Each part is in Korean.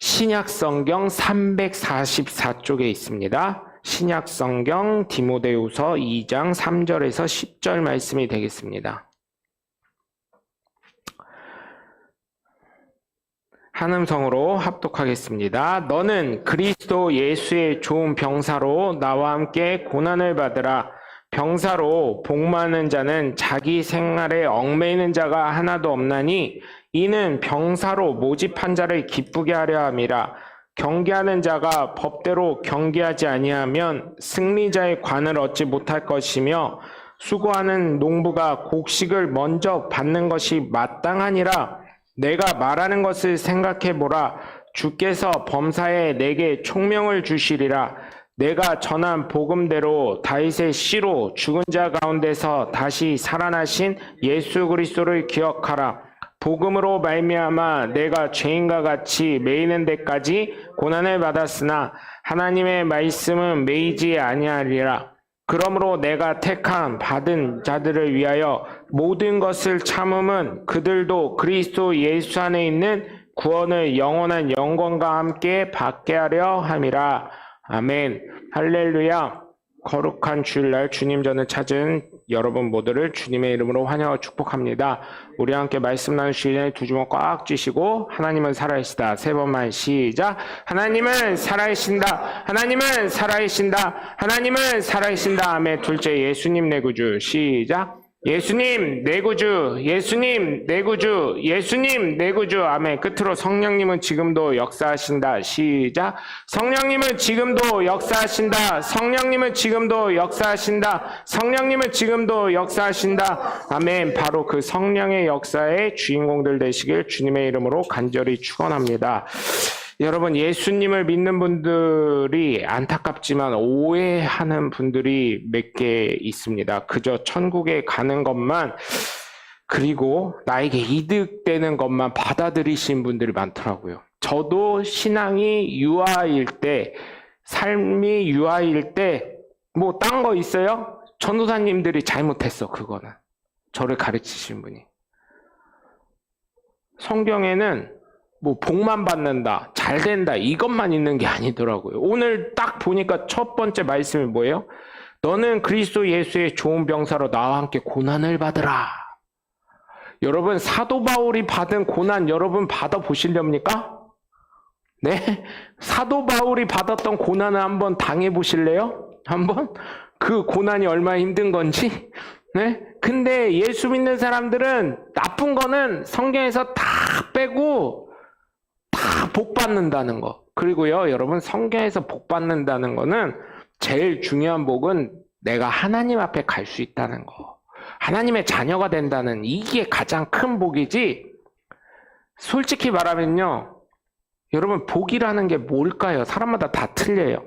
신약성경 344쪽에 있습니다. 신약성경 디모데후서 2장 3절에서 10절 말씀이 되겠습니다. 한음성으로 합독하겠습니다. 너는 그리스도 예수의 좋은 병사로 나와 함께 고난을 받으라. 병사로 복마는 자는 자기 생활에 얽매이는 자가 하나도 없나니 이는 병사로 모집한 자를 기쁘게 하려 함이라. 경계하는 자가 법대로 경계하지 아니하면 승리자의 관을 얻지 못할 것이며 수고하는 농부가 곡식을 먼저 받는 것이 마땅하니라. 내가 말하는 것을 생각해보라. 주께서 범사에 내게 총명을 주시리라. 내가 전한 복음대로 다윗의 씨로 죽은 자 가운데서 다시 살아나신 예수 그리스도를 기억하라. 복음으로 말미암아 내가 죄인과 같이 매이는 데까지 고난을 받았으나 하나님의 말씀은 매이지 아니하리라. 그러므로 내가 택함 받은 자들을 위하여 모든 것을 참음은 그들도 그리스도 예수 안에 있는 구원을 영원한 영광과 함께 받게 하려 함이라. 아멘. 할렐루야. 거룩한 주일날 주님 전을 찾은 여러분 모두를 주님의 이름으로 환영하고 축복합니다. 우리 함께 말씀 나누시기 전에 두 주먹 꽉 쥐시고 하나님은 살아계시다. 세 번만 시작. 하나님은 살아계신다. 하나님은 살아계신다. 하나님은 살아계신다. 아멘. 둘째 예수님 내 구주 시작. 예수님 내 구주, 예수님 내 구주, 예수님 내 구주. 아멘. 끝으로 성령님은 지금도 역사하신다. 시작. 성령님은 지금도 역사하신다. 성령님은 지금도 역사하신다. 성령님은 지금도 역사하신다. 아멘. 바로 그 성령의 역사의 주인공들 되시길 주님의 이름으로 간절히 축원합니다. 여러분, 예수님을 믿는 분들이 안타깝지만 오해하는 분들이 몇 개 있습니다. 그저 천국에 가는 것만, 그리고 나에게 이득되는 것만 받아들이신 분들이 많더라고요. 저도 신앙이 유아일 때, 삶이 유아일 때 뭐 딴 거 있어요? 전도사님들이 잘못했어. 그거는 저를 가르치신 분이. 성경에는 뭐 복만 받는다, 잘 된다, 이것만 있는 게 아니더라고요. 오늘 딱 보니까 첫 번째 말씀이 뭐예요? 너는 그리스도 예수의 좋은 병사로 나와 함께 고난을 받으라. 여러분, 사도 바울이 받은 고난 여러분 받아보시렵니까? 네? 사도 바울이 받았던 고난을 한번 당해보실래요? 한번? 그 고난이 얼마나 힘든 건지? 네? 근데 예수 믿는 사람들은 나쁜 거는 성경에서 다 빼고 다 복 받는다는 거. 그리고요, 여러분, 성경에서 복 받는다는 거는 제일 중요한 복은 내가 하나님 앞에 갈 수 있다는 거. 하나님의 자녀가 된다는 이게 가장 큰 복이지. 솔직히 말하면요, 여러분, 복이라는 게 뭘까요? 사람마다 다 틀려요.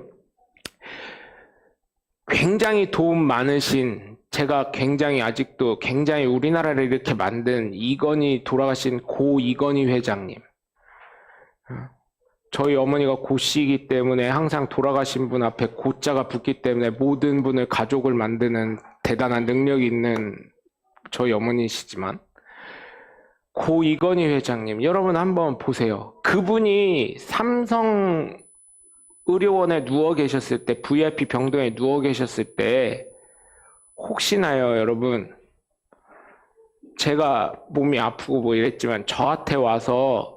굉장히 도움 많으신, 제가 굉장히 아직도 굉장히 우리나라를 이렇게 만든 이건희, 돌아가신 고 이건희 회장님. 저희 어머니가 고씨이기 때문에 항상 돌아가신 분 앞에 고자가 붙기 때문에 모든 분을 가족을 만드는 대단한 능력이 있는 저희 어머니시지만, 고 이건희 회장님, 여러분 한번 보세요. 그분이 삼성 의료원에 누워 계셨을 때, VIP 병동에 누워 계셨을 때, 혹시나요, 여러분, 제가 몸이 아프고 뭐 이랬지만 저한테 와서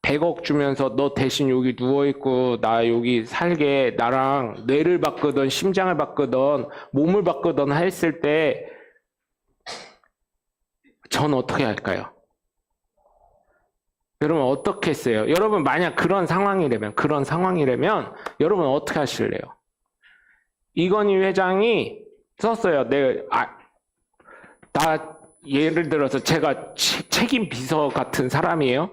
100억 주면서 너 대신 여기 누워있고 나 여기 살게, 나랑 뇌를 바꾸던 심장을 바꾸던 몸을 바꾸던 했을 때 전 어떻게 할까요? 여러분 어떻게 했어요? 여러분 만약 그런 상황이라면 여러분 어떻게 하실래요? 이건희 회장이 썼어요. 나 예를 들어서 제가 책임 비서 같은 사람이에요.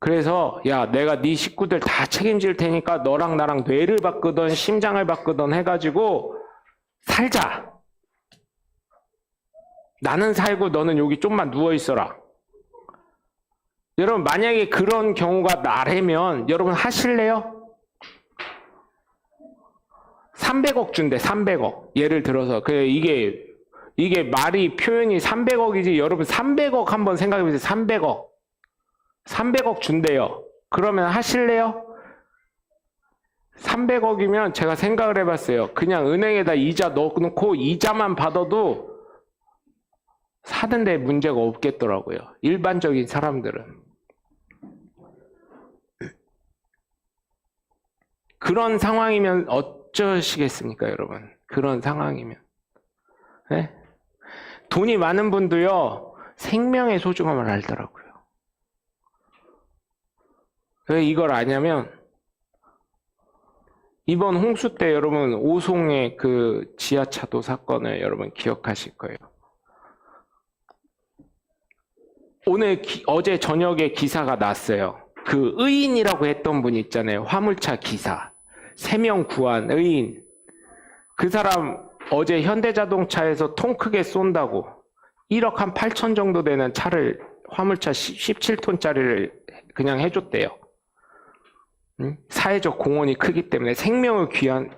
그래서 야, 내가 네 식구들 다 책임질 테니까 너랑 나랑 뇌를 바꾸던 심장을 바꾸던 해가지고 살자. 나는 살고 너는 여기 좀만 누워있어라. 여러분 만약에 그런 경우가 나라면 여러분 하실래요? 300억 준대. 300억. 예를 들어서 이게 말이 표현이 300억이지. 여러분 300억 한번 생각해 보세요. 300억 준대요. 그러면 하실래요? 300억이면 제가 생각을 해봤어요. 그냥 은행에다 이자 넣어놓고 이자만 받아도 사는데 문제가 없겠더라고요. 일반적인 사람들은. 그런 상황이면 어쩌시겠습니까, 여러분? 그런 상황이면. 네? 돈이 많은 분도요, 생명의 소중함을 알더라고요. 왜 이걸 아냐면, 이번 홍수 때 여러분 오송의 그 지하차도 사건을 여러분 기억하실 거예요. 어제 저녁에 기사가 났어요. 그 의인이라고 했던 분 있잖아요. 화물차 기사. 3명 구한 의인. 그 사람 어제 현대자동차에서 통 크게 쏜다고 1억 한 8천 정도 되는 차를, 화물차 17톤짜리를 그냥 해줬대요. 사회적 공헌이 크기 때문에, 생명을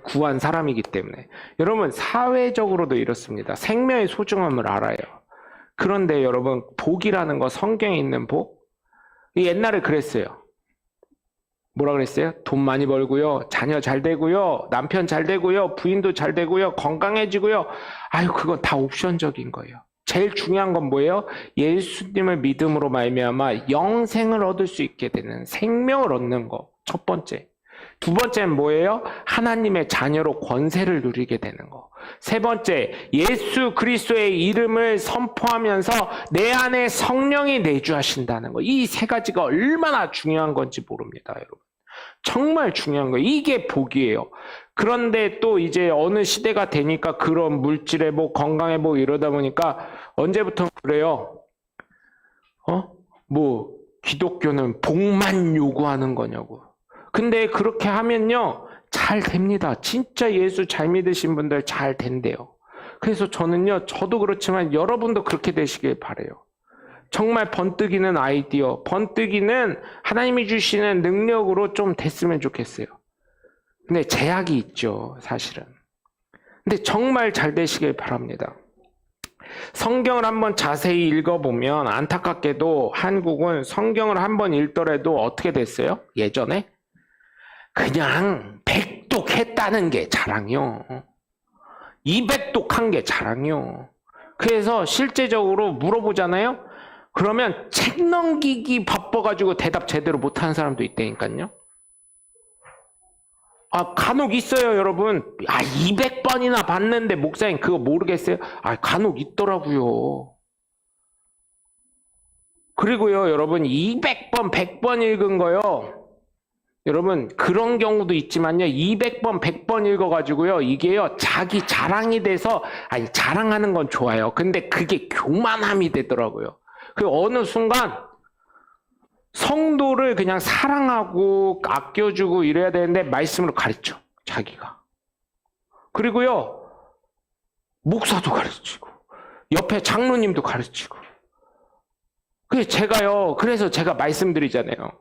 구한 사람이기 때문에. 여러분, 사회적으로도 이렇습니다. 생명의 소중함을 알아요. 그런데 여러분, 복이라는 거, 성경에 있는 복, 옛날에 그랬어요. 뭐라 그랬어요? 돈 많이 벌고요, 자녀 잘 되고요, 남편 잘 되고요, 부인도 잘 되고요, 건강해지고요. 아유, 그건 다 옵션적인 거예요. 제일 중요한 건 뭐예요? 예수님을 믿음으로 말미암아 영생을 얻을 수 있게 되는, 생명을 얻는 거. 첫 번째. 두 번째는 뭐예요? 하나님의 자녀로 권세를 누리게 되는 거. 세 번째, 예수 그리스도의 이름을 선포하면서 내 안에 성령이 내주하신다는 거. 이 세 가지가 얼마나 중요한 건지 모릅니다, 여러분. 정말 중요한 거예요. 이게 복이에요. 그런데 또 이제 어느 시대가 되니까 그런 물질의 복, 건강의 복 이러다 보니까 언제부터 그래요? 기독교는 복만 요구하는 거냐고. 근데 그렇게 하면요, 잘 됩니다. 진짜 예수 잘 믿으신 분들 잘 된대요. 그래서 저도 그렇지만 여러분도 그렇게 되시길 바라요. 정말 번뜩이는 아이디어, 번뜩이는 하나님이 주시는 능력으로 좀 됐으면 좋겠어요. 근데 제약이 있죠, 사실은. 근데 정말 잘 되시길 바랍니다. 성경을 한번 자세히 읽어보면 안타깝게도 한국은 성경을 한번 읽더라도 어떻게 됐어요? 예전에? 그냥 100독 했다는 게 자랑이요. 200독 한 게 자랑이요. 그래서 실제적으로 물어보잖아요? 그러면 책 넘기기 바빠가지고 대답 제대로 못하는 사람도 있다니까요. 간혹 있어요, 여러분. 200번이나 봤는데 목사님 그거 모르겠어요? 간혹 있더라고요. 그리고요, 여러분 200번, 100번 읽은 거요. 여러분 그런 경우도 있지만요, 200번, 100번 읽어가지고요, 이게요 자기 자랑이 돼서, 자랑하는 건 좋아요. 근데 그게 교만함이 되더라고요. 그 어느 순간 성도를 그냥 사랑하고 아껴주고 이래야 되는데 말씀으로 가르쳐, 자기가. 그리고요, 목사도 가르치고 옆에 장로님도 가르치고. 그래서 제가 말씀드리잖아요.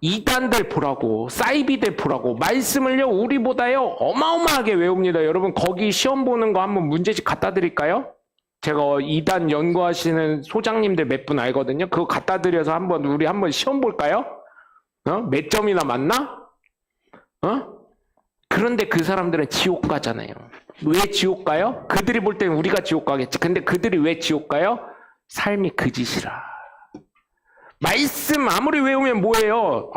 이단들 보라고, 사이비들 보라고, 말씀을요 우리보다요 어마어마하게 외웁니다. 여러분 거기 시험 보는 거 한번 문제집 갖다 드릴까요? 제가 이단 연구하시는 소장님들 몇 분 알거든요. 그거 갖다 드려서 우리 한번 시험 볼까요? 몇 점이나 맞나? 그런데 그 사람들은 지옥 가잖아요. 왜 지옥 가요? 그들이 볼 때는 우리가 지옥 가겠지. 근데 그들이 왜 지옥 가요? 삶이 그 짓이라. 말씀 아무리 외우면 뭐예요?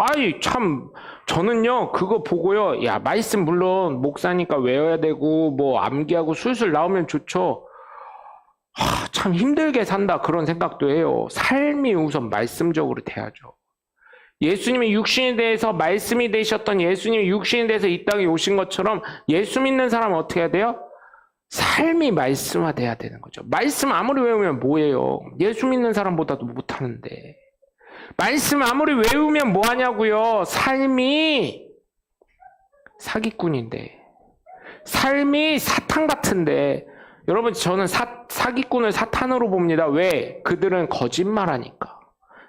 저는요 그거 보고요, 말씀 물론 목사니까 외워야 되고 뭐 암기하고 술술 나오면 좋죠. 참 힘들게 산다, 그런 생각도 해요. 삶이 우선 말씀적으로 돼야죠. 예수님이 육신에 대해서 말씀이 되셨던 예수님이 육신에 대해서 이 땅에 오신 것처럼 예수 믿는 사람은 어떻게 해야 돼요? 삶이 말씀화돼야 되는 거죠. 말씀 아무리 외우면 뭐예요? 예수 믿는 사람보다도 못하는데. 말씀 아무리 외우면 뭐하냐고요? 삶이 사기꾼인데, 삶이 사탄 같은데. 여러분 저는 사기꾼을 사탄으로 봅니다. 왜? 그들은 거짓말하니까.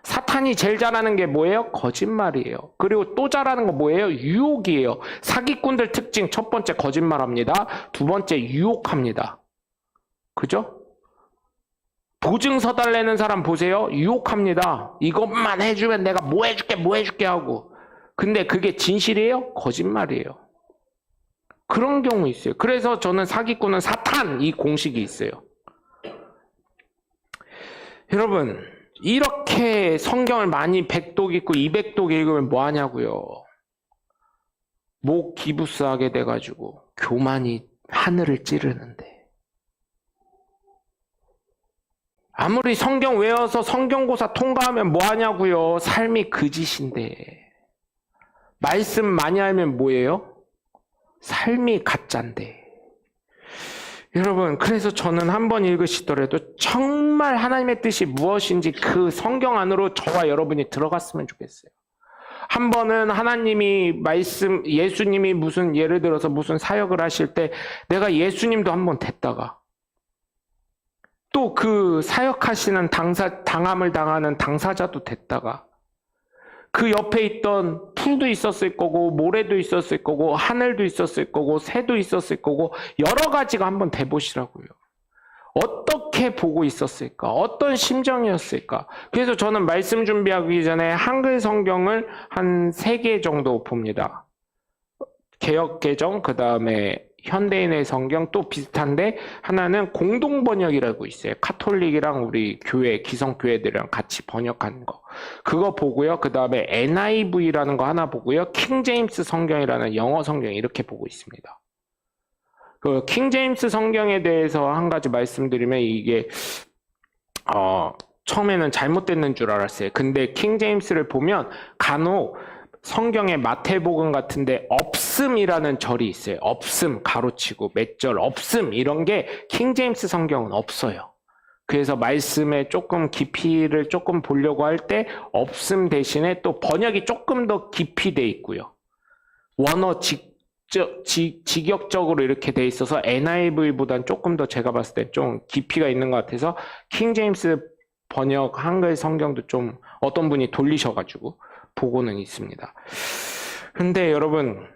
사탄이 제일 잘하는 게 뭐예요? 거짓말이에요. 그리고 또 잘하는 거 뭐예요? 유혹이에요. 사기꾼들 특징 첫 번째 거짓말합니다. 두 번째 유혹합니다. 그죠? 보증서 달래는 사람 보세요. 유혹합니다. 이것만 해주면 내가 뭐 해줄게 하고. 근데 그게 진실이에요? 거짓말이에요. 그런 경우 있어요. 그래서 저는 사기꾼은 사탄 이 공식이 있어요. 여러분, 이렇게 성경을 많이 100독 읽고 200독 읽으면 뭐 하냐고요. 목 기부스하게 돼가지고 교만이 하늘을 찌르는데. 아무리 성경 외워서 성경고사 통과하면 뭐 하냐고요. 삶이 거짓인데. 말씀 많이 알면 뭐예요? 삶이 가짜인데. 여러분, 그래서 저는 한번 읽으시더라도 정말 하나님의 뜻이 무엇인지 그 성경 안으로 저와 여러분이 들어갔으면 좋겠어요. 한 번은 하나님이 예수님이 무슨 예를 들어서 무슨 사역을 하실 때 내가 예수님도 한번 됐다가 또 그 사역하시는 당함을 당하는 당사자도 됐다가 그 옆에 있던 풀도 있었을 거고 모래도 있었을 거고 하늘도 있었을 거고 새도 있었을 거고 여러 가지가 한번 돼보시라고요. 어떻게 보고 있었을까? 어떤 심정이었을까? 그래서 저는 말씀 준비하기 전에 한글 성경을 한 3개 정도 봅니다. 개역개정, 그 다음에 현대인의 성경 또 비슷한데 하나는 공동번역이라고 있어요. 카톨릭이랑 우리 교회, 기성교회들이랑 같이 번역한 거. 그거 보고요. 그 다음에 NIV라는 거 하나 보고요. 킹제임스 성경이라는 영어 성경 이렇게 보고 있습니다. 그 킹제임스 성경에 대해서 한 가지 말씀드리면 이게 처음에는 잘못됐는 줄 알았어요. 근데 킹제임스를 보면 간혹 성경의 마태복음 같은데 없음이라는 절이 있어요. 없음 가로치고 몇 절 없음 이런 게 킹제임스 성경은 없어요. 그래서 말씀에 조금 깊이를 조금 보려고 할 때 없음 대신에 또 번역이 조금 더 깊이 돼 있고요. 원어 직역적으로 이렇게 돼 있어서 NIV보단 조금 더 제가 봤을 때 좀 깊이가 있는 것 같아서 킹제임스 번역 한글 성경도 좀 어떤 분이 돌리셔가지고 보고는 있습니다. 근데 여러분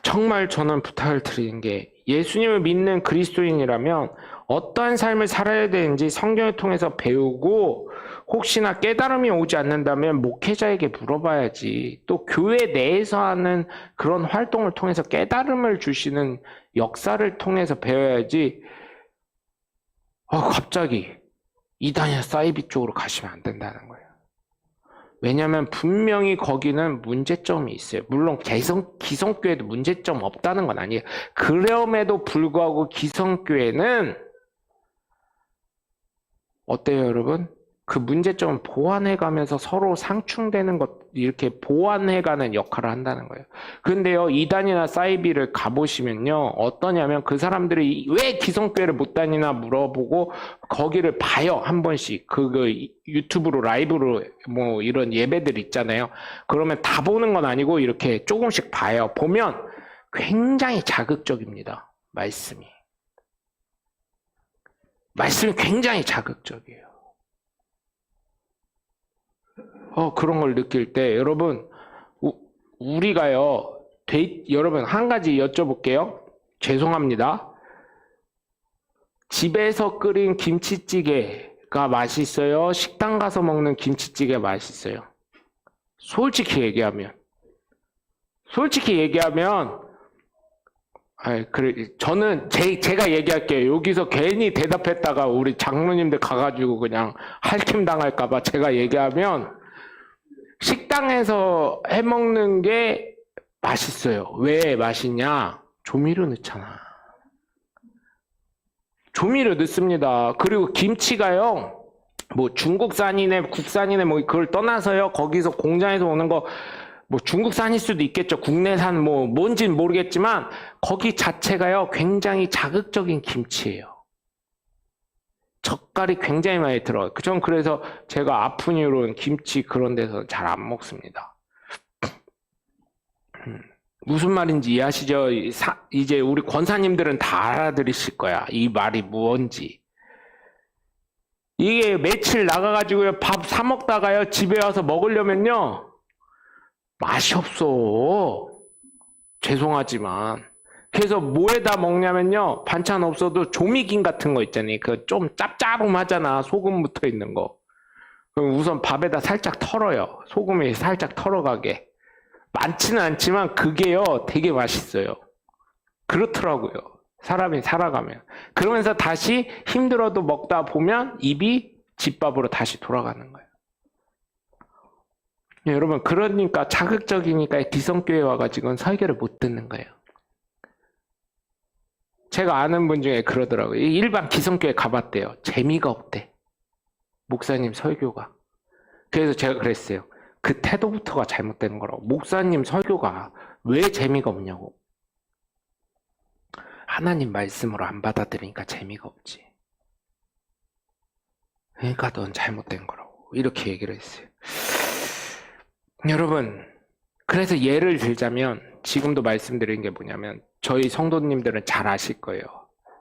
정말 저는 부탁을 드리는 게 예수님을 믿는 그리스도인이라면 어떠한 삶을 살아야 되는지 성경을 통해서 배우고 혹시나 깨달음이 오지 않는다면 목회자에게 물어봐야지 또 교회 내에서 하는 그런 활동을 통해서 깨달음을 주시는 역사를 통해서 배워야지 갑자기 이단이나 사이비 쪽으로 가시면 안 된다는 거예요. 왜냐하면 분명히 거기는 문제점이 있어요. 물론 기성교회도 문제점 없다는 건 아니에요. 그럼에도 불구하고 기성교회는 어때요, 여러분? 그 문제점을 보완해가면서 서로 상충되는 것 이렇게 보완해가는 역할을 한다는 거예요. 근데요, 이단이나 사이비를 가보시면요, 어떠냐면 그 사람들이 왜 기성교회를 못 다니나 물어보고 거기를 봐요, 한 번씩. 유튜브로 라이브로 뭐 이런 예배들 있잖아요. 그러면 다 보는 건 아니고 이렇게 조금씩 봐요. 보면 굉장히 자극적입니다. 말씀이 굉장히 자극적이에요. 그런 걸 느낄 때 여러분 우리가요 여러분 한 가지 여쭤볼게요. 죄송합니다. 집에서 끓인 김치찌개가 맛있어요? 식당 가서 먹는 김치찌개 맛있어요? 솔직히 얘기하면 저는 제가 얘기할게요. 여기서 괜히 대답했다가 우리 장로님들 가가지고 그냥 할킴 당할까봐 제가 얘기하면 식당에서 해먹는 게 맛있어요. 왜 맛있냐? 조미료 넣잖아. 조미료 넣습니다. 그리고 김치가요, 뭐 중국산이네 국산이네 뭐 그걸 떠나서요, 거기서 공장에서 오는 거 뭐 중국산일 수도 있겠죠. 국내산 뭐 뭔진 모르겠지만 거기 자체가요 굉장히 자극적인 김치예요. 젓갈이 굉장히 많이 들어가요. 전 그래서 제가 아픈 이후로는 김치 그런 데서 잘 안 먹습니다. 무슨 말인지 이해하시죠? 이제 우리 권사님들은 다 알아들으실 거야. 이 말이 뭔지. 이게 며칠 나가가지고요 밥 사 먹다가요 집에 와서 먹으려면요 맛이 없어. 죄송하지만. 그래서 뭐에다 먹냐면요, 반찬 없어도 조미김 같은 거 있잖아요. 그 좀 짭짤하잖아. 소금 묻어 있는 거. 그럼 우선 밥에다 살짝 털어요. 소금이 살짝 털어가게. 많지는 않지만 그게요 되게 맛있어요. 그렇더라고요. 사람이 살아가면. 그러면서 다시 힘들어도 먹다 보면 입이 집밥으로 다시 돌아가는 거예요. 여러분, 그러니까 자극적이니까 기성교회 와가지고는 설교를 못 듣는 거예요. 제가 아는 분 중에 그러더라고요. 일반 기성교회 가봤대요. 재미가 없대. 목사님 설교가. 그래서 제가 그랬어요. 그 태도부터가 잘못되는 거라고. 목사님 설교가 왜 재미가 없냐고. 하나님 말씀으로 안 받아들이니까 재미가 없지. 그러니까 넌 잘못된 거라고. 이렇게 얘기를 했어요. 여러분, 그래서 예를 들자면 지금도 말씀드린 게 뭐냐면 저희 성도님들은 잘 아실 거예요.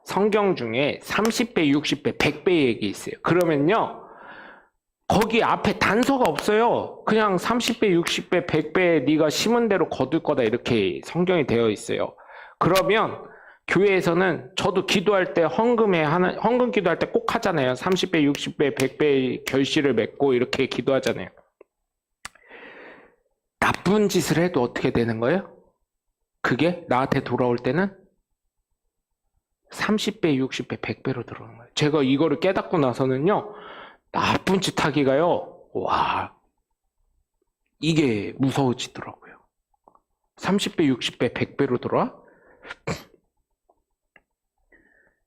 성경 중에 30배, 60배, 100배 얘기 있어요. 그러면요. 거기 앞에 단서가 없어요. 그냥 30배, 60배, 100배 네가 심은 대로 거둘 거다 이렇게 성경이 되어 있어요. 그러면 교회에서는 저도 기도할 때 헌금 기도할 때 꼭 하잖아요. 30배, 60배, 100배 결실을 맺고 이렇게 기도하잖아요. 나쁜 짓을 해도 어떻게 되는 거예요? 그게 나한테 돌아올 때는 30배, 60배, 100배로 들어오는 거예요. 제가 이거를 깨닫고 나서는요. 나쁜 짓 하기가요. 와, 이게 무서워지더라고요. 30배, 60배, 100배로 들어와?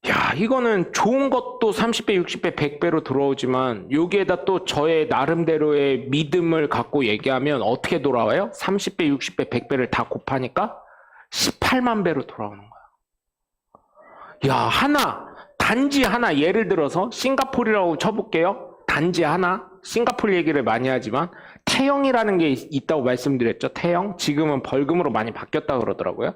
야, 이거는 좋은 것도 30배, 60배, 100배로 들어오지만 여기에다 또 저의 나름대로의 믿음을 갖고 얘기하면 어떻게 돌아와요? 30배, 60배, 100배를 다 곱하니까 18만 배로 돌아오는 거야. 야, 단지 하나 예를 들어서 싱가포르라고 쳐볼게요. 단지 하나, 싱가포르 얘기를 많이 하지만 태영이라는 게 있다고 말씀드렸죠. 태영, 지금은 벌금으로 많이 바뀌었다고 그러더라고요.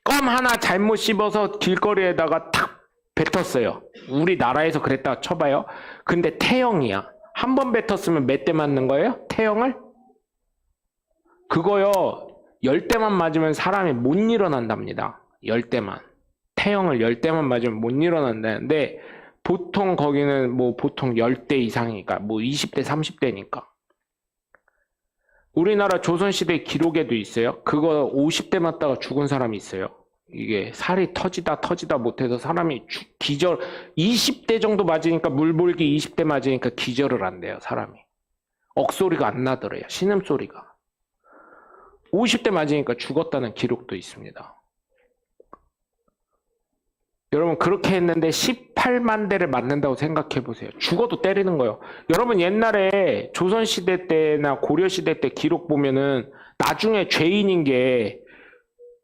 껌 하나 잘못 씹어서 길거리에다가 탁 뱉었어요. 우리나라에서 그랬다 쳐봐요. 근데 태영이야. 한 번 뱉었으면 몇 대 맞는 거예요? 태영을? 그거요. 10대만 맞으면 사람이 못 일어난답니다. 10대만. 태영을 10대만 맞으면 못 일어난다는데 보통 거기는 보통 10대 이상이니까 20대 30대니까. 우리나라 조선시대 기록에도 있어요. 그거 50대 맞다가 죽은 사람이 있어요. 이게 살이 터지다 못해서 사람이 기절, 20대 정도 맞으니까 물볼기 20대 맞으니까 기절을 한대요, 사람이. 억소리가 안 나더래요, 신음소리가. 50대 맞으니까 죽었다는 기록도 있습니다. 여러분, 그렇게 했는데 18만 대를 맞는다고 생각해 보세요. 죽어도 때리는 거예요. 여러분, 옛날에 조선시대 때나 고려시대 때 기록 보면은 나중에 죄인인 게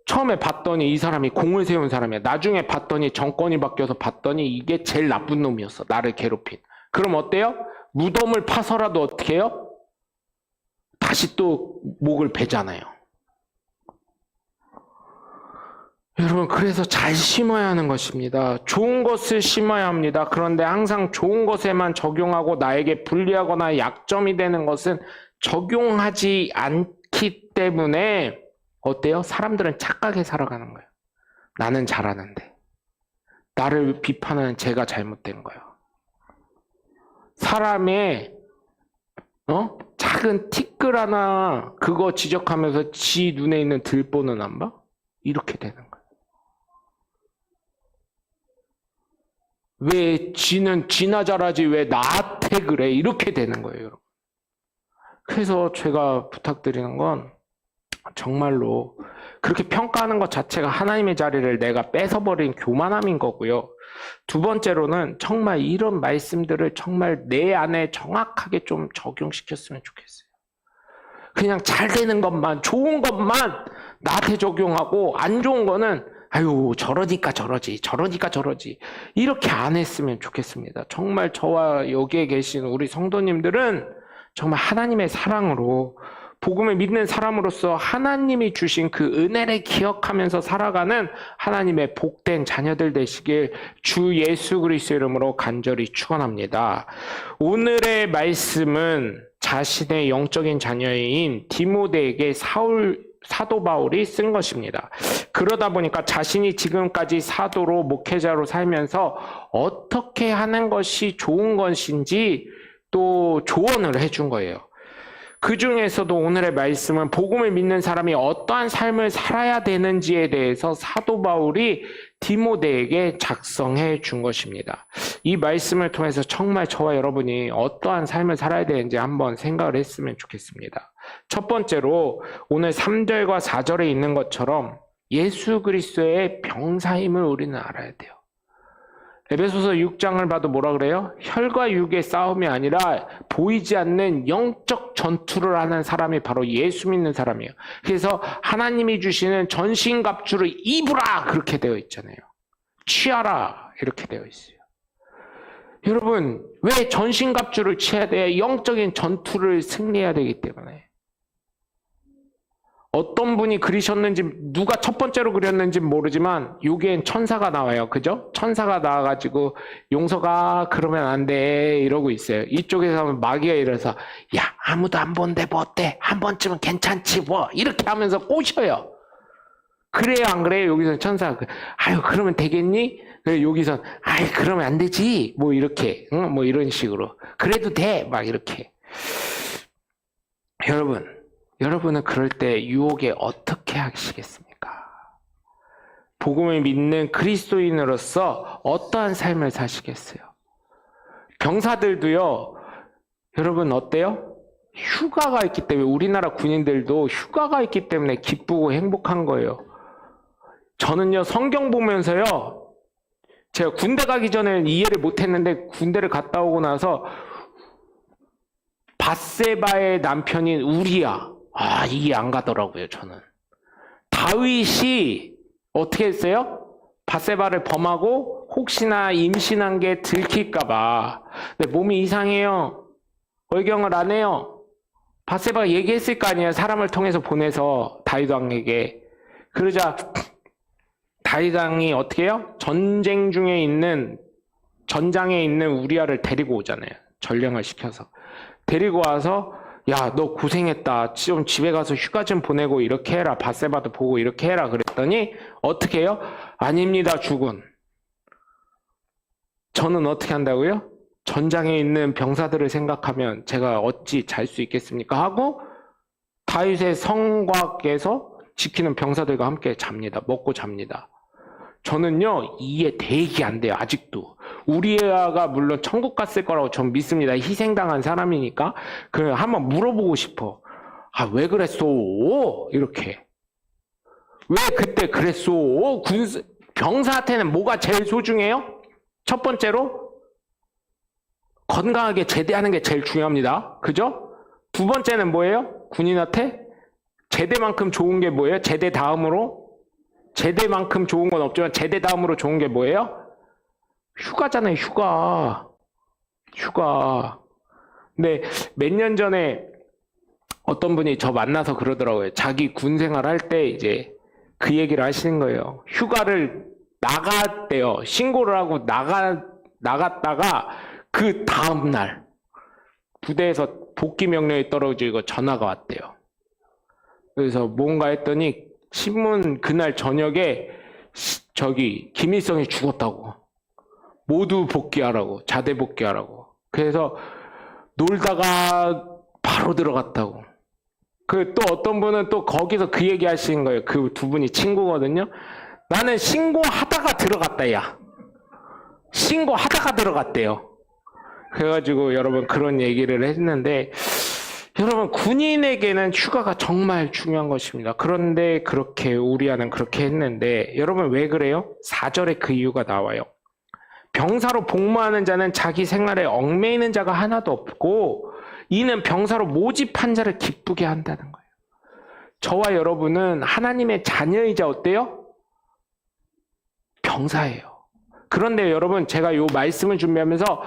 처음에 봤더니 이 사람이 공을 세운 사람이야. 나중에 봤더니 정권이 바뀌어서 봤더니 이게 제일 나쁜 놈이었어. 나를 괴롭힌. 그럼 어때요? 무덤을 파서라도 어떻게 해요? 다시 또 목을 베잖아요. 여러분, 그래서 잘 심어야 하는 것입니다. 좋은 것을 심어야 합니다. 그런데 항상 좋은 것에만 적용하고 나에게 불리하거나 약점이 되는 것은 적용하지 않기 때문에 어때요? 사람들은 착각에 살아가는 거예요. 나는 잘하는데. 나를 비판하는 제가 잘못된 거예요. 사람의 작은 티끌 하나 그거 지적하면서 지 눈에 있는 들보는 안 봐? 이렇게 되는 거예요. 왜 지는 지나 잘하지 왜 나한테 그래? 이렇게 되는 거예요, 여러분. 그래서 제가 부탁드리는 건 정말로 그렇게 평가하는 것 자체가 하나님의 자리를 내가 뺏어버린 교만함인 거고요. 두 번째로는 정말 이런 말씀들을 정말 내 안에 정확하게 좀 적용시켰으면 좋겠어요. 그냥 잘 되는 것만, 좋은 것만 나한테 적용하고 안 좋은 거는 아유 저러니까 저러지 이렇게 안 했으면 좋겠습니다. 정말 저와 여기에 계신 우리 성도님들은 정말 하나님의 사랑으로 복음을 믿는 사람으로서 하나님이 주신 그 은혜를 기억하면서 살아가는 하나님의 복된 자녀들 되시길 주 예수 그리스도의 이름으로 간절히 축원합니다. 오늘의 말씀은 자신의 영적인 자녀인 디모데에게 사도 바울이 쓴 것입니다. 그러다 보니까 자신이 지금까지 사도로 목회자로 살면서 어떻게 하는 것이 좋은 것인지 또 조언을 해준 거예요. 그 중에서도 오늘의 말씀은 복음을 믿는 사람이 어떠한 삶을 살아야 되는지에 대해서 사도 바울이 디모데에게 작성해 준 것입니다. 이 말씀을 통해서 정말 저와 여러분이 어떠한 삶을 살아야 되는지 한번 생각을 했으면 좋겠습니다. 첫 번째로 오늘 3절과 4절에 있는 것처럼 예수 그리스도의 병사임을 우리는 알아야 돼요. 에베소서 6장을 봐도 뭐라 그래요? 혈과 육의 싸움이 아니라 보이지 않는 영적 전투를 하는 사람이 바로 예수 믿는 사람이에요. 그래서 하나님이 주시는 전신갑주를 입으라 그렇게 되어 있잖아요. 취하라 이렇게 되어 있어요. 여러분 왜 전신갑주를 취해야 돼요? 영적인 전투를 승리해야 되기 때문에. 어떤 분이 그리셨는지 누가 첫 번째로 그렸는지 모르지만 여기엔 천사가 나와요. 그죠? 천사가 나와가지고 용서가 그러면 안 돼 이러고 있어요. 이쪽에서 하면 마귀가 이래서 야 아무도 안 본데 뭐 어때? 한 번쯤은 괜찮지 뭐 이렇게 하면서 꼬셔요. 그래요 안 그래요? 여기서 천사가 아유 그러면 되겠니? 여기선 아이 그러면 안 되지 뭐 이렇게 응? 뭐 이런 식으로 그래도 돼 막 이렇게. 여러분은 그럴 때 유혹에 어떻게 하시겠습니까? 복음을 믿는 그리스도인으로서 어떠한 삶을 사시겠어요? 병사들도요, 여러분 어때요? 휴가가 있기 때문에 우리나라 군인들도 휴가가 있기 때문에 기쁘고 행복한 거예요. 저는요, 성경 보면서요, 제가 군대 가기 전에는 이해를 못했는데 군대를 갔다 오고 나서 밧세바의 남편인 우리야. 이해 안 가더라고요, 저는. 다윗이 어떻게 했어요? 밧세바를 범하고 혹시나 임신한 게 들킬까봐. 근데 몸이 이상해요. 월경을 안 해요. 밧세바가 얘기했을 거 아니에요. 사람을 통해서 보내서 다윗 왕에게. 그러자 다윗 왕이 어떻게 해요? 전장에 있는 우리아를 데리고 오잖아요. 전령을 시켜서. 데리고 와서 야, 너 고생했다. 좀 집에 가서 휴가 좀 보내고 이렇게 해라. 밧세바도 보고 이렇게 해라. 그랬더니 어떻게 해요? 아닙니다, 주군. 저는 어떻게 한다고요? 전장에 있는 병사들을 생각하면 제가 어찌 잘 수 있겠습니까? 하고 다윗의 성곽에서 지키는 병사들과 함께 잡니다. 먹고 잡니다. 저는요, 이해 되게 안 돼요, 아직도. 우리아가 물론 천국 갔을 거라고 전 믿습니다. 희생당한 사람이니까. 그냥 한번 물어보고 싶어. 왜 그랬소? 이렇게. 왜 그때 그랬소? 병사한테는 뭐가 제일 소중해요? 첫 번째로, 건강하게 제대하는 게 제일 중요합니다. 그죠? 두 번째는 뭐예요? 군인한테? 제대만큼 좋은 게 뭐예요? 제대 다음으로? 제대만큼 좋은 건 없지만 제대 다음으로 좋은 게 뭐예요? 휴가잖아요, 휴가. 근데 몇 년 전에 어떤 분이 저 만나서 그러더라고요. 자기 군 생활 할 때 이제 그 얘기를 하시는 거예요. 휴가를 나갔대요. 신고를 하고 나갔다가 그 다음날 부대에서 복귀 명령이 떨어지고 전화가 왔대요. 그래서 뭔가 했더니 신문 그날 저녁에 김일성이 죽었다고. 모두 복귀하라고. 자대 복귀하라고. 그래서 놀다가 바로 들어갔다고. 또 어떤 분은 또 거기서 그 얘기 하시는 거예요. 그 두 분이 친구거든요. 나는 신고하다가 들어갔다, 야. 신고하다가 들어갔대요. 그래가지고 여러분 그런 얘기를 했는데, 여러분 군인에게는 휴가가 정말 중요한 것입니다. 그런데 우리아는 그렇게 했는데, 여러분 왜 그래요? 4절에 그 이유가 나와요. 병사로 복무하는 자는 자기 생활에 얽매이는 자가 하나도 없고 이는 병사로 모집한 자를 기쁘게 한다는 거예요. 저와 여러분은 하나님의 자녀이자 어때요? 병사예요. 그런데 여러분 제가 이 말씀을 준비하면서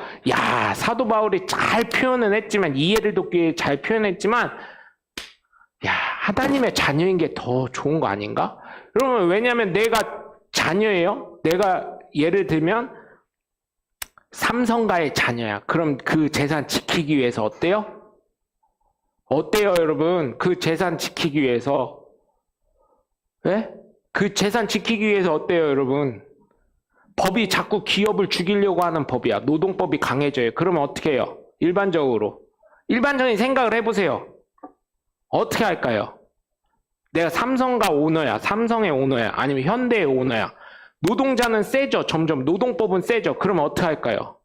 사도 바울이 잘 표현은 했지만 이해를 돕기 위해 잘 표현했지만 하나님의 자녀인 게 더 좋은 거 아닌가? 여러분 왜냐하면 내가 자녀예요. 내가 예를 들면 삼성가의 자녀야. 그럼 그 재산 지키기 위해서 어때요? 어때요, 여러분? 그 재산 지키기 위해서. 네? 그 재산 지키기 위해서 어때요, 여러분? 법이 자꾸 기업을 죽이려고 하는 법이야. 노동법이 강해져요. 그러면 어떻게 해요? 일반적인 생각을 해보세요. 어떻게 할까요? 내가 삼성가 오너야, 삼성의 오너야, 아니면 현대의 오너야. 노동자는 세죠. 점점 노동법은 세죠. 그러면 어떻게 할까요?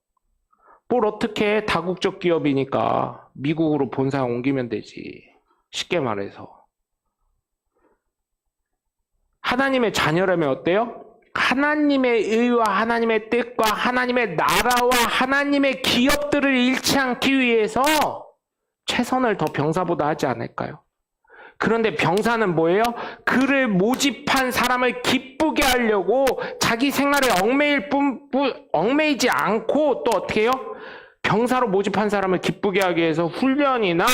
뭘 어떻게 해? 다국적 기업이니까 미국으로 본사 옮기면 되지. 쉽게 말해서. 하나님의 자녀라면 어때요? 하나님의 의와 하나님의 뜻과 하나님의 나라와 하나님의 기업들을 잃지 않기 위해서 최선을 더 병사보다 하지 않을까요? 그런데 병사는 뭐예요? 그를 모집한 사람을 기쁘게 하려고 자기 생활에 얽매이지 않고 또 어떻게 해요? 병사로 모집한 사람을 기쁘게 하기 위해서 훈련이나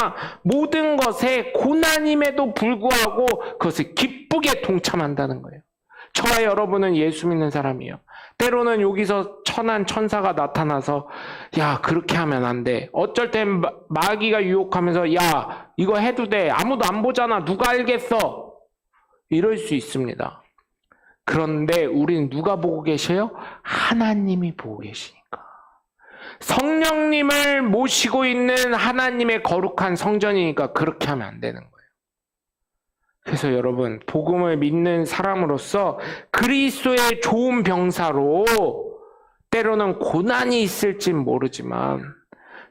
모든 것에 고난임에도 불구하고 그것을 기쁘게 동참한다는 거예요. 저와 여러분은 예수 믿는 사람이에요. 때로는 여기서 천한 천사가 나타나서 야 그렇게 하면 안 돼. 어쩔 땐 마귀가 유혹하면서 야 이거 해도 돼. 아무도 안 보잖아. 누가 알겠어. 이럴 수 있습니다. 그런데 우리는 누가 보고 계셔요? 하나님이 보고 계시니까. 성령님을 모시고 있는 하나님의 거룩한 성전이니까 그렇게 하면 안 되는 거예요. 그래서 여러분 복음을 믿는 사람으로서 그리스도의 좋은 병사로 때로는 고난이 있을진 모르지만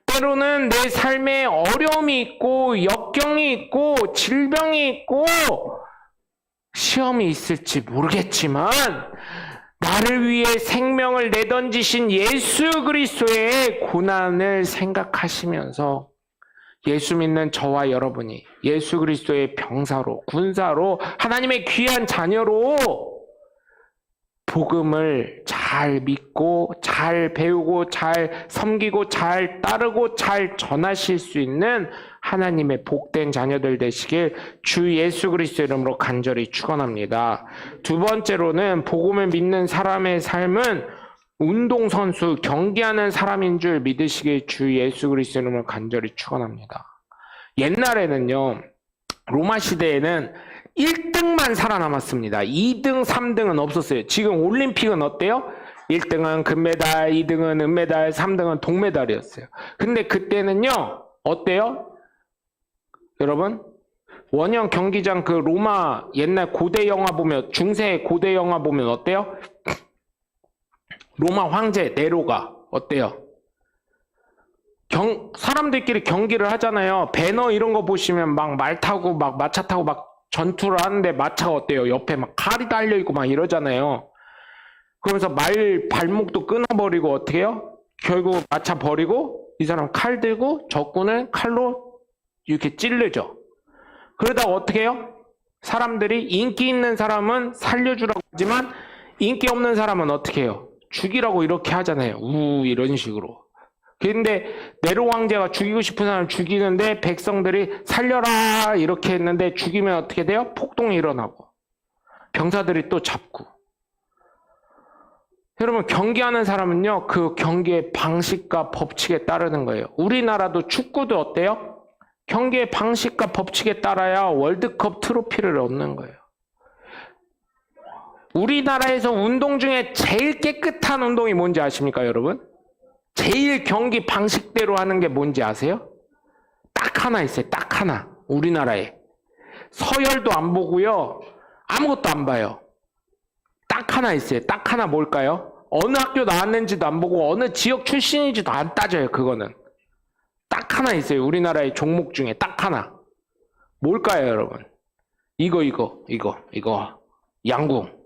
때로는 내 삶에 어려움이 있고 역경이 있고 질병이 있고 시험이 있을지 모르겠지만 나를 위해 생명을 내던지신 예수 그리스도의 고난을 생각하시면서 예수 믿는 저와 여러분이 예수 그리스도의 병사로, 군사로, 하나님의 귀한 자녀로 복음을 잘 믿고, 잘 배우고, 잘 섬기고, 잘 따르고, 잘 전하실 수 있는 하나님의 복된 자녀들 되시길 주 예수 그리스도 이름으로 간절히 축원합니다. 두 번째로는 복음을 믿는 사람의 삶은 운동선수, 경기하는 사람인 줄 믿으시길 주 예수 그리스도 이름으로 간절히 축원합니다. 옛날에는요, 로마 시대에는 1등만 살아남았습니다. 2등, 3등은 없었어요. 지금 올림픽은 어때요? 1등은 금메달, 2등은 은메달, 3등은 동메달이었어요. 근데 그때는요, 어때요? 여러분? 원형 경기장 그 로마 옛날 고대 영화 보면, 중세 고대 영화 보면 어때요? 로마 황제 네로가 어때요? 사람들끼리 경기를 하잖아요. 배너 이런 거 보시면 막 말 타고 막 마차 타고 막 전투를 하는데 마차가 어때요? 옆에 막 칼이 달려있고 막 이러잖아요. 그러면서 발목도 끊어버리고 어떻게 해요? 결국 마차 버리고 이 사람 칼 들고 적군을 칼로 이렇게 찌르죠. 그러다가 어떻게 해요? 사람들이 인기 있는 사람은 살려주라고 하지만 인기 없는 사람은 어떻게 해요? 죽이라고 이렇게 하잖아요. 이런 식으로. 근데 네로 황제가 죽이고 싶은 사람을 죽이는데 백성들이 살려라 이렇게 했는데 죽이면 어떻게 돼요? 폭동이 일어나고 병사들이 또 잡고. 여러분 경기하는 사람은요 그 경기의 방식과 법칙에 따르는 거예요. 우리나라도 축구도 어때요? 경기의 방식과 법칙에 따라야 월드컵 트로피를 얻는 거예요. 우리나라에서 운동 중에 제일 깨끗한 운동이 뭔지 아십니까 여러분? 제일 경기 방식대로 하는 게 뭔지 아세요? 딱 하나 있어요. 딱 하나. 우리나라에. 서열도 안 보고요. 아무것도 안 봐요. 딱 하나 있어요. 딱 하나 뭘까요? 어느 학교 나왔는지도 안 보고 어느 지역 출신인지도 안 따져요. 그거는. 딱 하나 있어요. 우리나라의 종목 중에 딱 하나. 뭘까요 여러분? 이거. 양궁.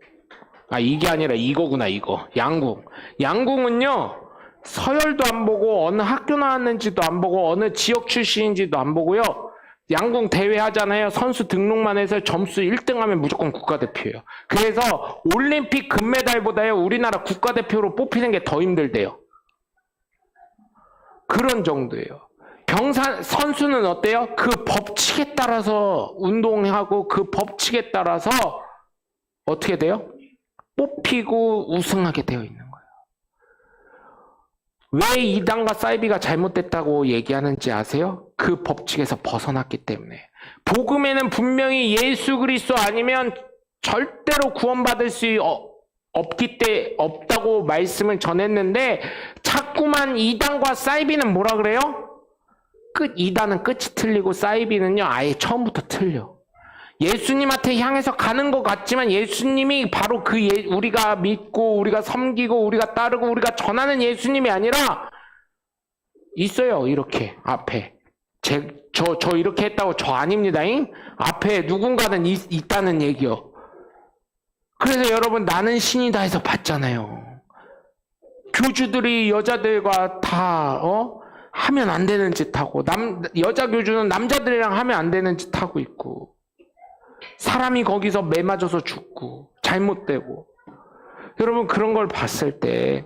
이게 아니라 이거구나 이거. 양궁. 양궁은요. 서열도 안 보고 어느 학교 나왔는지도 안 보고 어느 지역 출신인지도 안 보고요. 양궁 대회 하잖아요. 선수 등록만 해서 점수 1등 하면 무조건 국가대표예요. 그래서 올림픽 금메달보다요. 우리나라 국가대표로 뽑히는 게 더 힘들대요. 그런 정도예요. 선수는 어때요? 그 법칙에 따라서 운동하고 그 법칙에 따라서 어떻게 돼요? 뽑히고 우승하게 되어 있는 거예요. 왜 이단과 사이비가 잘못됐다고 얘기하는지 아세요? 그 법칙에서 벗어났기 때문에. 복음에는 분명히 예수 그리스도 아니면 절대로 구원받을 수 없다고 말씀을 전했는데 자꾸만 이단과 사이비는 뭐라 그래요? 이단은 끝이 틀리고 사이비는요 아예 처음부터 틀려. 예수님한테 향해서 가는 것 같지만 예수님이 바로 우리가 믿고 우리가 섬기고 우리가 따르고 우리가 전하는 예수님이 아니라 있어요. 이렇게 앞에 저 이렇게 했다고 저 아닙니다잉? 앞에 누군가는 있다는 얘기요. 그래서 여러분 나는 신이다 해서 봤잖아요. 교주들이 여자들과 다 하면 안 되는 짓 하고 여자 교주는 남자들이랑 하면 안 되는 짓 하고 있고 사람이 거기서 매 맞아서 죽고 잘못되고. 여러분 그런 걸 봤을 때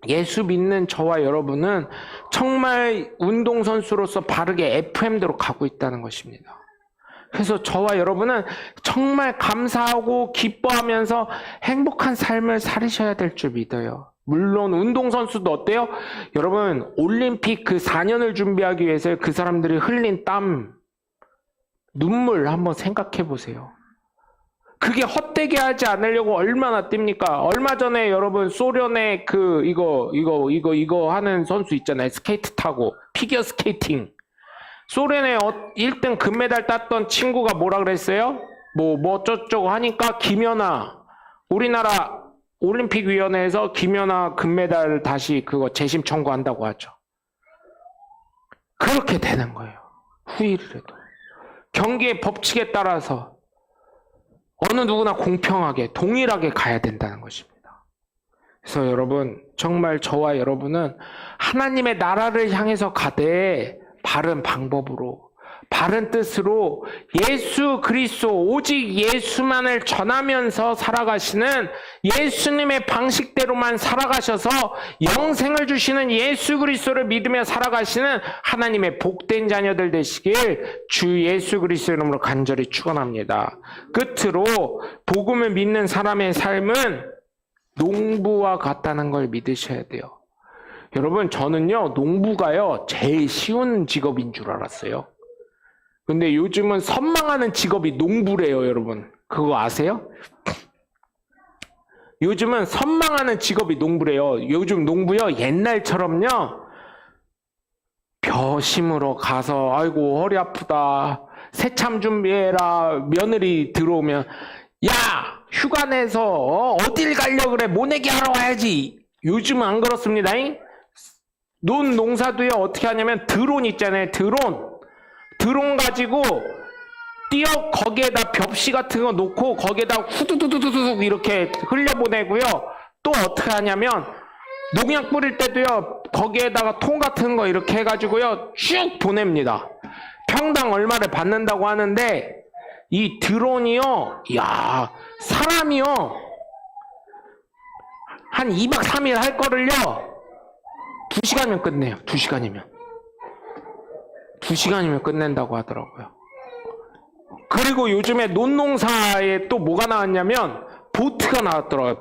예수 믿는 저와 여러분은 정말 운동선수로서 바르게 FM대로 가고 있다는 것입니다. 그래서 저와 여러분은 정말 감사하고 기뻐하면서 행복한 삶을 살으셔야 될 줄 믿어요. 물론 운동선수도 어때요? 여러분 올림픽 그 4년을 준비하기 위해서 그 사람들이 흘린 땀, 눈물 한번 생각해 보세요. 그게 헛되게 하지 않으려고 얼마나 뜁니까? 얼마 전에 여러분 소련의 이거 하는 선수 있잖아요. 스케이트 타고 피겨 스케이팅. 소련의 1등 금메달 땄던 친구가 뭐라 그랬어요? 뭐 어쩌고 하니까 김연아, 우리나라 올림픽위원회에서 김연아 금메달 다시 그거 재심 청구한다고 하죠. 그렇게 되는 거예요. 후일을 해도. 경기의 법칙에 따라서 어느 누구나 공평하게 동일하게 가야 된다는 것입니다. 그래서 여러분 정말 저와 여러분은 하나님의 나라를 향해서 가되 바른 방법으로 바른 뜻으로 예수 그리스도 오직 예수만을 전하면서 살아가시는 예수님의 방식대로만 살아가셔서 영생을 주시는 예수 그리스도를 믿으며 살아가시는 하나님의 복된 자녀들 되시길 주 예수 그리스도 이름으로 간절히 축원합니다. 끝으로 복음을 믿는 사람의 삶은 농부와 같다는 걸 믿으셔야 돼요. 여러분 저는요 농부가요 제일 쉬운 직업인 줄 알았어요. 근데 요즘은 선망하는 직업이 농부래요. 여러분 그거 아세요? 요즘은 선망하는 직업이 농부래요. 요즘 농부요 옛날처럼요 벼심으러 가서 아이고 허리 아프다 새참 준비해라 며느리 들어오면 야 휴가 내서 어딜 가려고 그래 모내기 하러 와야지. 요즘은 안 그렇습니다. 농사도요 어떻게 하냐면 드론 있잖아요. 드론 가지고 거기에다 벽시 같은 거 놓고 거기에다 후두두두두둑 이렇게 흘려보내고요. 또 어떻게 하냐면 농약 뿌릴 때도요 거기에다가 통 같은 거 이렇게 해가지고요 쭉 보냅니다. 평당 얼마를 받는다고 하는데 이 드론이요 야 사람이요 한 2박 3일 할 거를요 2시간이면 끝내요. 2시간이면 끝낸다고 하더라고요. 그리고 요즘에 논농사에 또 뭐가 나왔냐면 보트가 나왔더라고요.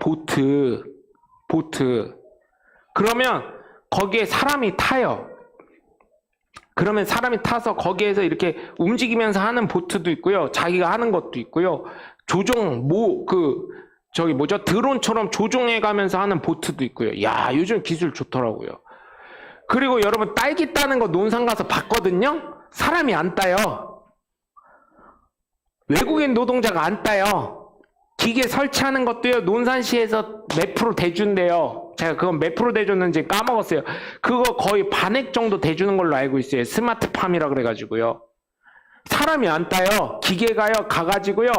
보트. 그러면 거기에 사람이 타요. 그러면 사람이 타서 거기에서 이렇게 움직이면서 하는 보트도 있고요. 자기가 하는 것도 있고요. 드론처럼 조종해 가면서 하는 보트도 있고요. 야, 요즘 기술 좋더라고요. 그리고 여러분 딸기 따는 거 논산 가서 봤거든요. 사람이 안 따요. 외국인 노동자가 안 따요. 기계 설치하는 것도요 논산시에서 몇 프로 대준대요. 제가 그건 몇 프로 대줬는지 까먹었어요. 그거 거의 반액 정도 대주는 걸로 알고 있어요. 스마트팜이라 그래가지고요. 사람이 안 따요. 기계가요 가가지고요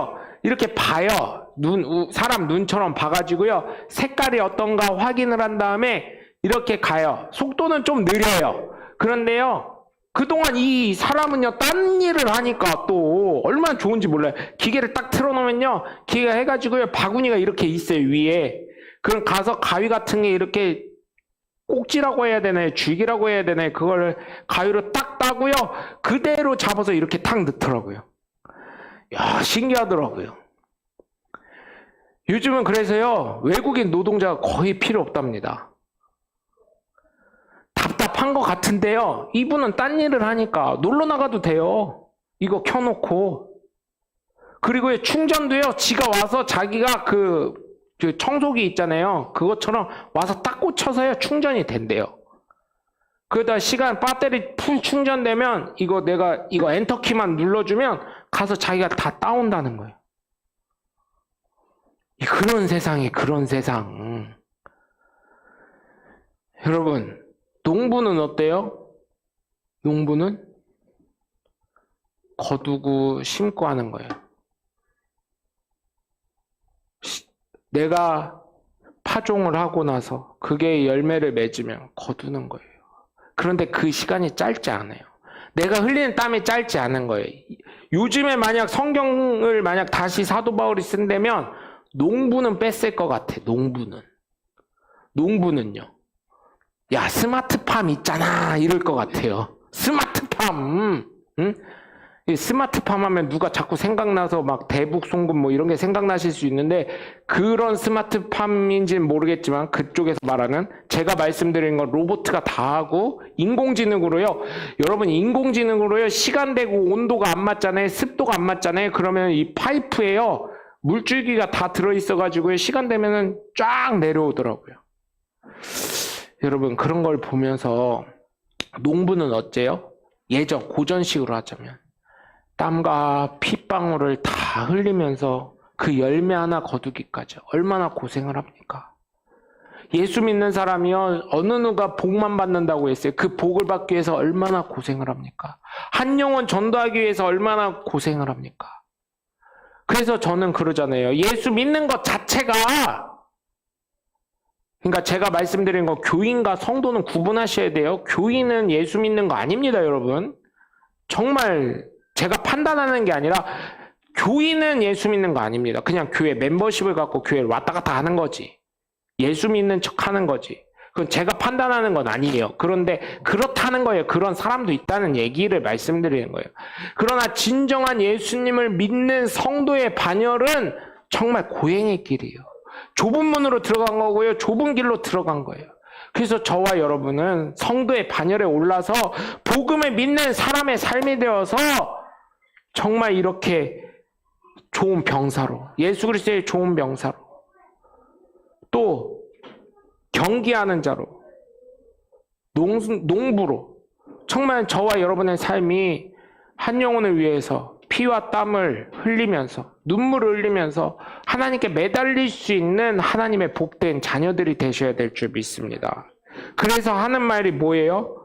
이렇게 봐요. 사람 눈처럼 봐가지고요 색깔이 어떤가 확인을 한 다음에 이렇게 가요. 속도는 좀 느려요. 그런데요 그동안 이 사람은요 딴 일을 하니까 또 얼마나 좋은지 몰라요. 기계를 딱 틀어놓으면요 기계가 해가지고요 바구니가 이렇게 있어요 위에. 그럼 가서 가위 같은 게 이렇게 꼭지라고 해야 되나요 쥐기라고 해야 되나요 그걸 가위로 딱 따고요 그대로 잡아서 이렇게 탁 넣더라고요. 야 신기하더라고요. 요즘은 그래서요 외국인 노동자가 거의 필요 없답니다. 답답한 것 같은데요 이분은 딴 일을 하니까 놀러 나가도 돼요. 이거 켜놓고. 그리고 충전도요 지가 와서 자기가 그 청소기 있잖아요 그것처럼 와서 딱 꽂혀서요 충전이 된대요. 그러다 시간 배터리 풀 충전되면 내가 엔터키만 눌러주면 가서 자기가 다 따온다는 거예요. 그런 세상이 그런 세상. 여러분, 농부는 어때요? 농부는 거두고 심고 하는 거예요. 내가 파종을 하고 나서 그게 열매를 맺으면 거두는 거예요. 그런데 그 시간이 짧지 않아요. 내가 흘리는 땀이 짧지 않은 거예요. 요즘에 만약 성경을 다시 사도 바울이 쓴다면 농부는 뺐을 것 같아. 농부는요. 야, 스마트팜 있잖아 이럴 것 같아요. 스마트팜. 응? 스마트팜 하면 누가 자꾸 생각나서 막 대북 송금 뭐 이런 게 생각나실 수 있는데, 그런 스마트팜인지는 모르겠지만 그쪽에서 말하는, 제가 말씀드린 건 로봇가 다 하고 인공지능으로요. 여러분, 인공지능으로요, 시간 되고 온도가 안 맞잖아요. 습도가 안 맞잖아요. 그러면 이 파이프에요 물줄기가 다 들어있어 가지고요, 시간 되면은 쫙 내려오더라고요. 여러분, 그런 걸 보면서 농부는 어째요? 예전 고전식으로 하자면 땀과 핏방울을 다 흘리면서 그 열매 하나 거두기까지 얼마나 고생을 합니까? 예수 믿는 사람이요, 어느 누가 복만 받는다고 했어요. 그 복을 받기 위해서 얼마나 고생을 합니까? 한 영혼 전도하기 위해서 얼마나 고생을 합니까? 그래서 저는 그러잖아요. 예수 믿는 것 자체가, 그러니까 제가 말씀드린 거, 교인과 성도는 구분하셔야 돼요. 교인은 예수 믿는 거 아닙니다, 여러분. 정말 제가 판단하는 게 아니라 교인은 예수 믿는 거 아닙니다. 그냥 교회 멤버십을 갖고 교회를 왔다 갔다 하는 거지. 예수 믿는 척 하는 거지. 그건 제가 판단하는 건 아니에요. 그런데 그렇다는 거예요. 그런 사람도 있다는 얘기를 말씀드리는 거예요. 그러나 진정한 예수님을 믿는 성도의 반열은 정말 고행의 길이에요. 좁은 문으로 들어간 거고요. 좁은 길로 들어간 거예요. 그래서 저와 여러분은 성도의 반열에 올라서 복음을 믿는 사람의 삶이 되어서 정말 이렇게 좋은 병사로, 예수 그리스도의 좋은 병사로, 또 경기하는 자로, 농부로, 정말 저와 여러분의 삶이 한 영혼을 위해서 피와 땀을 흘리면서, 눈물을 흘리면서 하나님께 매달릴 수 있는 하나님의 복된 자녀들이 되셔야 될 줄 믿습니다. 그래서 하는 말이 뭐예요?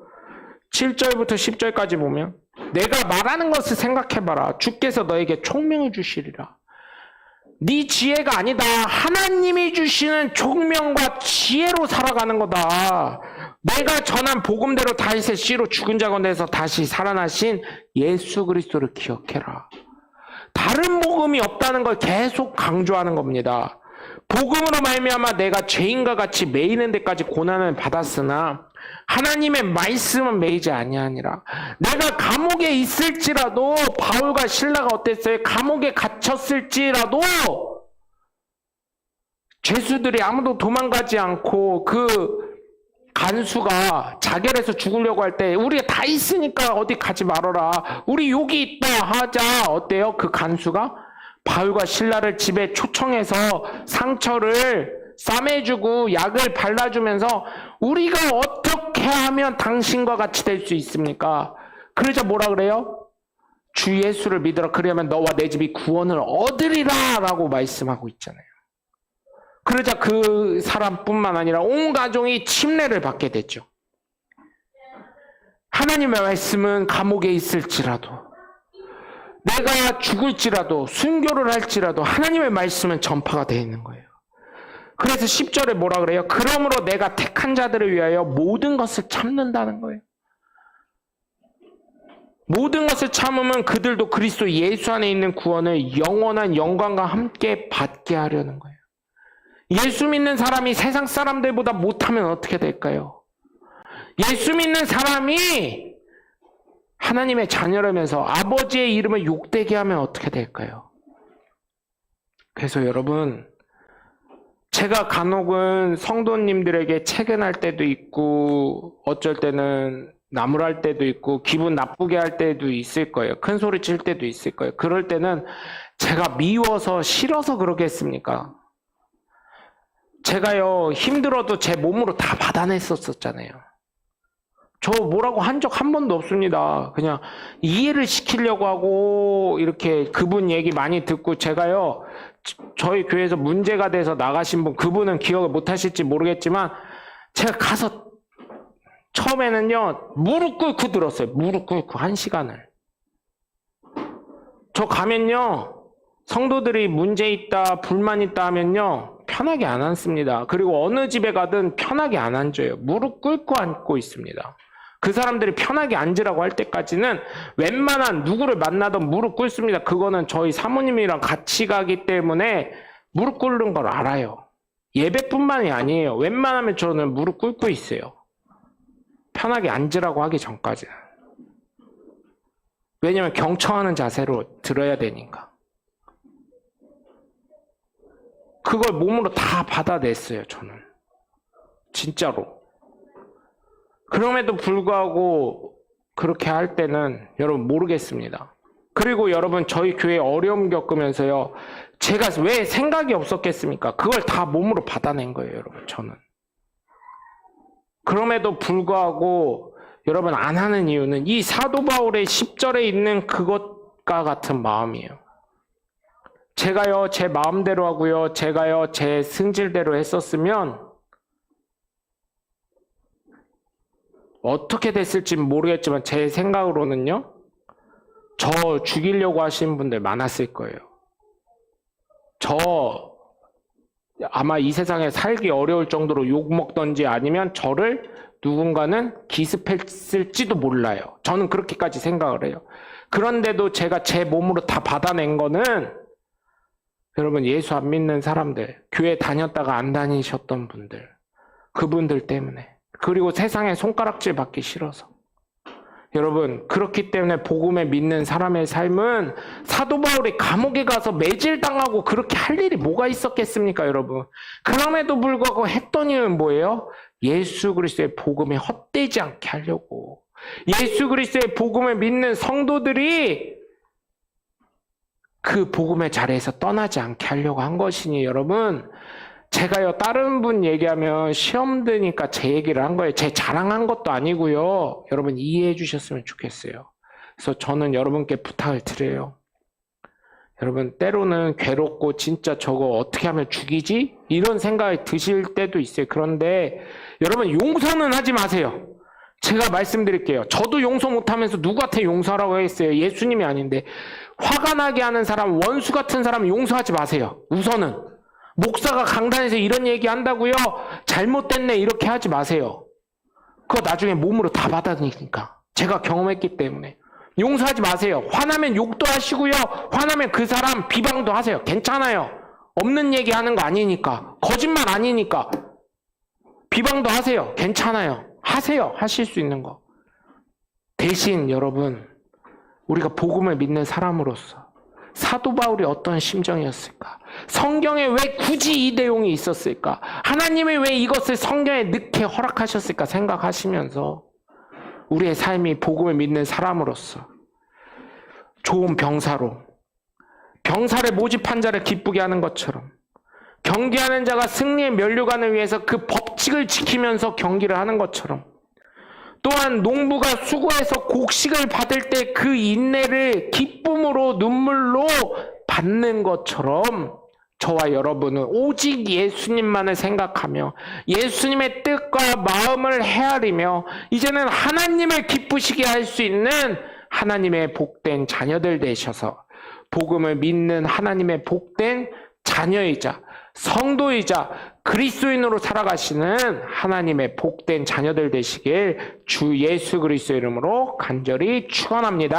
7절부터 10절까지 보면, 내가 말하는 것을 생각해봐라. 주께서 너에게 총명을 주시리라. 네 지혜가 아니다. 하나님이 주시는 총명과 지혜로 살아가는 거다. 내가 전한 복음대로 다윗의 씨로 죽은 자 가운데서 다시 살아나신 예수 그리스도를 기억해라. 다른 복음이 없다는 걸 계속 강조하는 겁니다. 복음으로 말미암아 내가 죄인과 같이 매이는 데까지 고난을 받았으나 하나님의 말씀은 매이지 아니하니라. 내가 감옥에 있을지라도, 바울과 실라가 어땠어요? 감옥에 갇혔을지라도 죄수들이 아무도 도망가지 않고 그 간수가 자결해서 죽으려고 할 때, 우리가 다 있으니까 어디 가지 말아라, 우리 여기 있다 하자. 어때요? 그 간수가 바울과 실라를 집에 초청해서 상처를 싸매주고 약을 발라주면서 우리가 어떻게 하면 당신과 같이 될 수 있습니까? 그러자 뭐라 그래요? 주 예수를 믿으라. 그러면 너와 내 집이 구원을 얻으리라 라고 말씀하고 있잖아요. 그러자 그 사람뿐만 아니라 온 가족이 침례를 받게 됐죠. 하나님의 말씀은 감옥에 있을지라도, 내가 죽을지라도, 순교를 할지라도 하나님의 말씀은 전파가 되어 있는 거예요. 그래서 10절에 뭐라 그래요? 그러므로 내가 택한 자들을 위하여 모든 것을 참는다는 거예요. 모든 것을 참으면 그들도 그리스도 예수 안에 있는 구원을 영원한 영광과 함께 받게 하려는 거예요. 예수 믿는 사람이 세상 사람들보다 못하면 어떻게 될까요? 예수 믿는 사람이 하나님의 자녀라면서 아버지의 이름을 욕되게 하면 어떻게 될까요? 그래서 여러분, 제가 간혹은 성도님들에게 체근할 때도 있고, 어쩔 때는 나무랄 때도 있고, 기분 나쁘게 할 때도 있을 거예요. 큰 소리 칠 때도 있을 거예요. 그럴 때는 제가 미워서 싫어서 그러겠습니까? 제가요, 힘들어도 제 몸으로 다 받아냈었잖아요. 저 뭐라고 한 적 한 번도 없습니다. 그냥 이해를 시키려고 하고 이렇게 그분 얘기 많이 듣고 제가요, 저희 교회에서 문제가 돼서 나가신 분, 그분은 기억을 못 하실지 모르겠지만 제가 가서 처음에는요 무릎 꿇고 들었어요. 무릎 꿇고 1시간을. 저 가면요 성도들이 문제 있다 불만 있다 하면요 편하게 안 앉습니다. 그리고 어느 집에 가든 편하게 안 앉아요. 무릎 꿇고 앉고 있습니다. 그 사람들이 편하게 앉으라고 할 때까지는 웬만한 누구를 만나든 무릎 꿇습니다. 그거는 저희 사모님이랑 같이 가기 때문에 무릎 꿇는 걸 알아요. 예배뿐만이 아니에요. 웬만하면 저는 무릎 꿇고 있어요. 편하게 앉으라고 하기 전까지는. 왜냐면 경청하는 자세로 들어야 되니까. 그걸 몸으로 다 받아냈어요, 저는. 진짜로. 그럼에도 불구하고 그렇게 할 때는 여러분 모르겠습니다. 그리고 여러분 저희 교회 어려움 겪으면서요, 제가 왜 생각이 없었겠습니까? 그걸 다 몸으로 받아낸 거예요, 여러분, 저는. 그럼에도 불구하고 여러분 안 하는 이유는 이 사도 바울의 10절에 있는 그것과 같은 마음이에요. 제가요 제 마음대로 하고요, 제가요 제 승질대로 했었으면 어떻게 됐을지 모르겠지만 제 생각으로는요, 저 죽이려고 하시는 분들 많았을 거예요. 저 아마 이 세상에 살기 어려울 정도로 욕먹던지 아니면 저를 누군가는 기습했을지도 몰라요. 저는 그렇게까지 생각을 해요. 그런데도 제가 제 몸으로 다 받아낸 거는 여러분 예수 안 믿는 사람들, 교회 다녔다가 안 다니셨던 분들, 그분들 때문에, 그리고 세상에 손가락질 받기 싫어서. 여러분 그렇기 때문에 복음에 믿는 사람의 삶은 사도 바울이 감옥에 가서 매질당하고 그렇게 할 일이 뭐가 있었겠습니까, 여러분? 그럼에도 불구하고 했던 일은 뭐예요? 예수 그리스도의 복음이 헛되지 않게 하려고, 예수 그리스도의 복음을 믿는 성도들이 그 복음의 자리에서 떠나지 않게 하려고 한 것이니, 여러분 제가요 다른 분 얘기하면 시험 드니까 제 얘기를 한 거예요. 제 자랑한 것도 아니고요. 여러분 이해해 주셨으면 좋겠어요. 그래서 저는 여러분께 부탁을 드려요. 여러분 때로는 괴롭고 진짜 저거 어떻게 하면 죽이지? 이런 생각이 드실 때도 있어요. 그런데 여러분 용서는 하지 마세요. 제가 말씀드릴게요. 저도 용서 못하면서 누구한테 용서하라고 하겠어요? 예수님이 아닌데. 화가 나게 하는 사람, 원수 같은 사람 용서하지 마세요. 우선은. 목사가 강단에서 이런 얘기 한다고요? 잘못됐네 이렇게 하지 마세요. 그거 나중에 몸으로 다 받아들이니까. 제가 경험했기 때문에. 용서하지 마세요. 화나면 욕도 하시고요. 화나면 그 사람 비방도 하세요. 괜찮아요. 없는 얘기 하는 거 아니니까. 거짓말 아니니까. 비방도 하세요. 괜찮아요. 하세요. 하실 수 있는 거. 대신 여러분, 우리가 복음을 믿는 사람으로서 사도 바울이 어떤 심정이었을까? 성경에 왜 굳이 이 내용이 있었을까? 하나님이 왜 이것을 성경에 넣게 허락하셨을까 생각하시면서 우리의 삶이 복음을 믿는 사람으로서 좋은 병사로, 병사를 모집한 자를 기쁘게 하는 것처럼, 경기하는 자가 승리의 면류관을 위해서 그 법칙을 지키면서 경기를 하는 것처럼, 또한 농부가 수고해서 곡식을 받을 때 그 인내를 기쁨으로 눈물로 받는 것처럼 저와 여러분은 오직 예수님만을 생각하며 예수님의 뜻과 마음을 헤아리며 이제는 하나님을 기쁘시게 할 수 있는 하나님의 복된 자녀들 되셔서 복음을 믿는 하나님의 복된 자녀이자 성도이자 그리스도인으로 살아가시는 하나님의 복된 자녀들 되시길 주 예수 그리스도 이름으로 간절히 축원합니다.